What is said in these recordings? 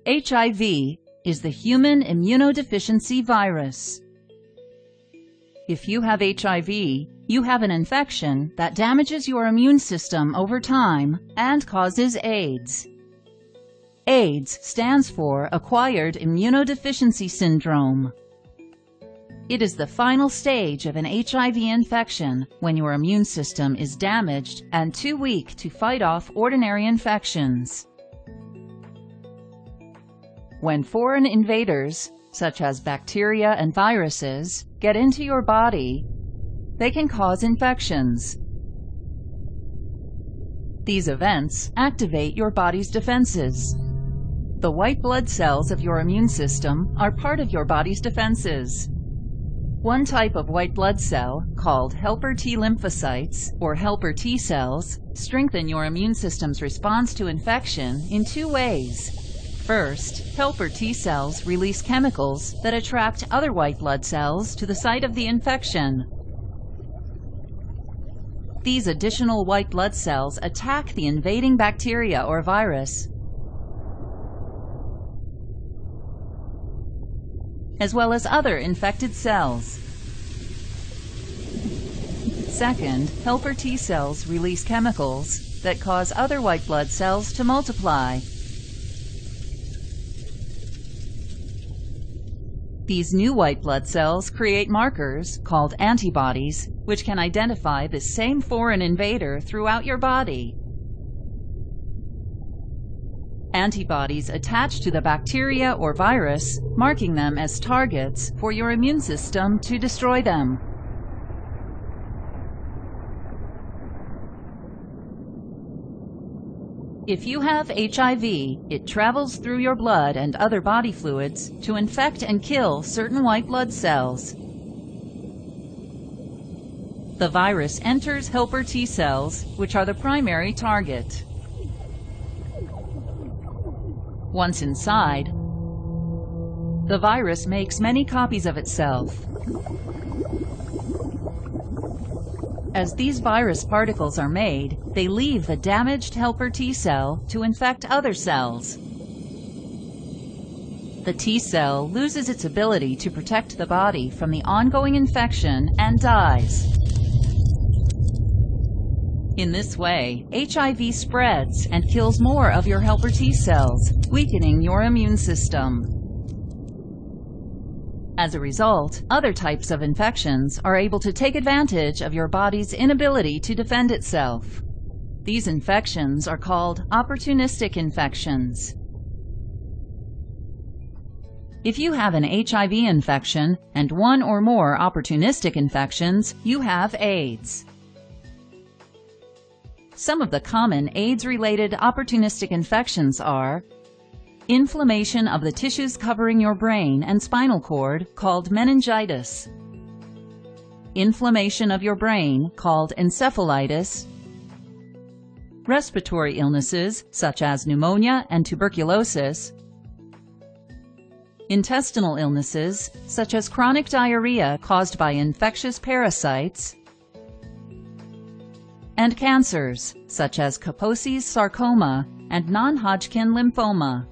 HIV is the human immunodeficiency virus. If you have HIV, you have an infection that damages your immune system over time and causes AIDS. AIDS stands for Acquired Immunodeficiency Syndrome. It is the final stage of an HIV infection when your immune system is damaged and too weak to fight off ordinary infections. When foreign invaders, such as bacteria and viruses, get into your body, they can cause infections. These events activate your body's defenses. The white blood cells of your immune system are part of your body's defenses. One type of white blood cell, called helper T lymphocytes, or helper T cells, strengthen your immune system's response to infection in two ways. First, helper T cells release chemicals that attract other white blood cells to the site of the infection. These additional white blood cells attack the invading bacteria or virus, as well as other infected cells. Second, helper T cells release chemicals that cause other white blood cells to multiply. These new white blood cells create markers, called antibodies, which can identify the same foreign invader throughout your body. Antibodies attach to the bacteria or virus, marking them as targets for your immune system to destroy them. If you have HIV, it travels through your blood and other body fluids to infect and kill certain white blood cells. The virus enters helper T cells, which are the primary target. Once inside, the virus makes many copies of itself. As these virus particles are made, they leave the damaged helper T cell to infect other cells. The T cell loses its ability to protect the body from the ongoing infection and dies. In this way, HIV spreads and kills more of your helper T cells, weakening your immune system. As a result, other types of infections are able to take advantage of your body's inability to defend itself. These infections are called opportunistic infections. If you have an HIV infection and one or more opportunistic infections, you have AIDS. Some of the common AIDS-related opportunistic infections are inflammation of the tissues covering your brain and spinal cord, called meningitis, inflammation of your brain, called encephalitis, respiratory illnesses, such as pneumonia and tuberculosis, intestinal illnesses, such as chronic diarrhea caused by infectious parasites, and cancers, such as Kaposi's sarcoma and non-Hodgkin lymphoma.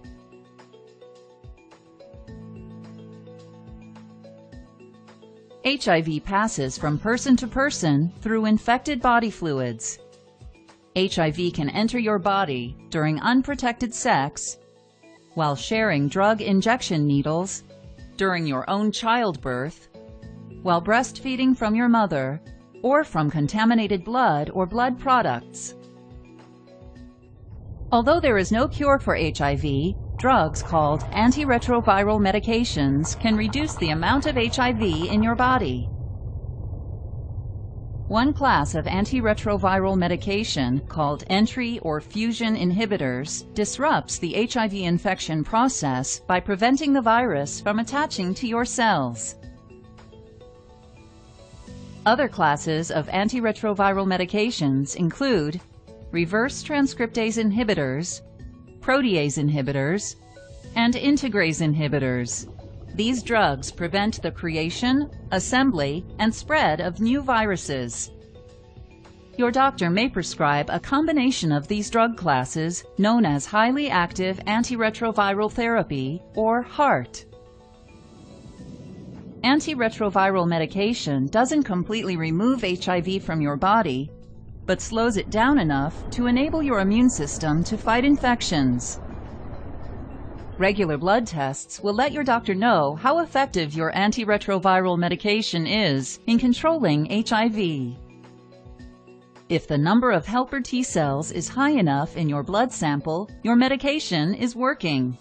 HIV passes from person to person through infected body fluids. HIV can enter your body during unprotected sex, while sharing drug injection needles, during your own childbirth, while breastfeeding from your mother, or from contaminated blood or blood products. Although there is no cure for HIV, drugs called antiretroviral medications can reduce the amount of HIV in your body. One class of antiretroviral medication, called entry or fusion inhibitors, disrupts the HIV infection process by preventing the virus from attaching to your cells. Other classes of antiretroviral medications include reverse transcriptase inhibitors, protease inhibitors, and integrase inhibitors. These drugs prevent the creation, assembly, and spread of new viruses. your doctor may prescribe a combination of these drug classes known as highly active antiretroviral therapy, or HAART. Antiretroviral medication doesn't completely remove HIV from your body, but slows it down enough to enable your immune system to fight infections. Regular blood tests will let your doctor know how effective your antiretroviral medication is in controlling HIV. If the number of helper T cells is high enough in your blood sample, your medication is working.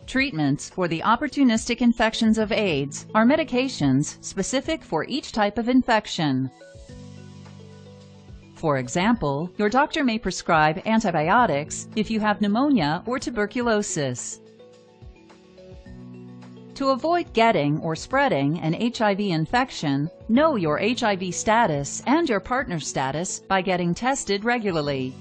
Treatments for the opportunistic infections of AIDS are medications specific for each type of infection. For example, your doctor may prescribe antibiotics if you have pneumonia or tuberculosis. To avoid getting or spreading an HIV infection, know your HIV status and your partner's status by getting tested regularly.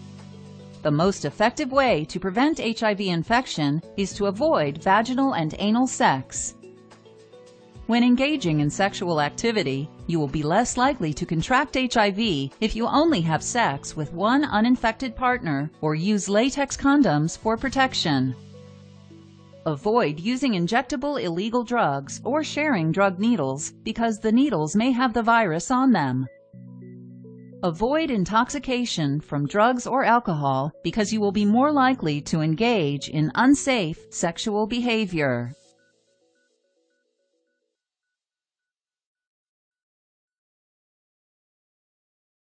The most effective way to prevent HIV infection is to avoid vaginal and anal sex. When engaging in sexual activity, you will be less likely to contract HIV if you only have sex with one uninfected partner or use latex condoms for protection. Avoid using injectable illegal drugs or sharing drug needles because the needles may have the virus on them. Avoid intoxication from drugs or alcohol because you will be more likely to engage in unsafe sexual behavior.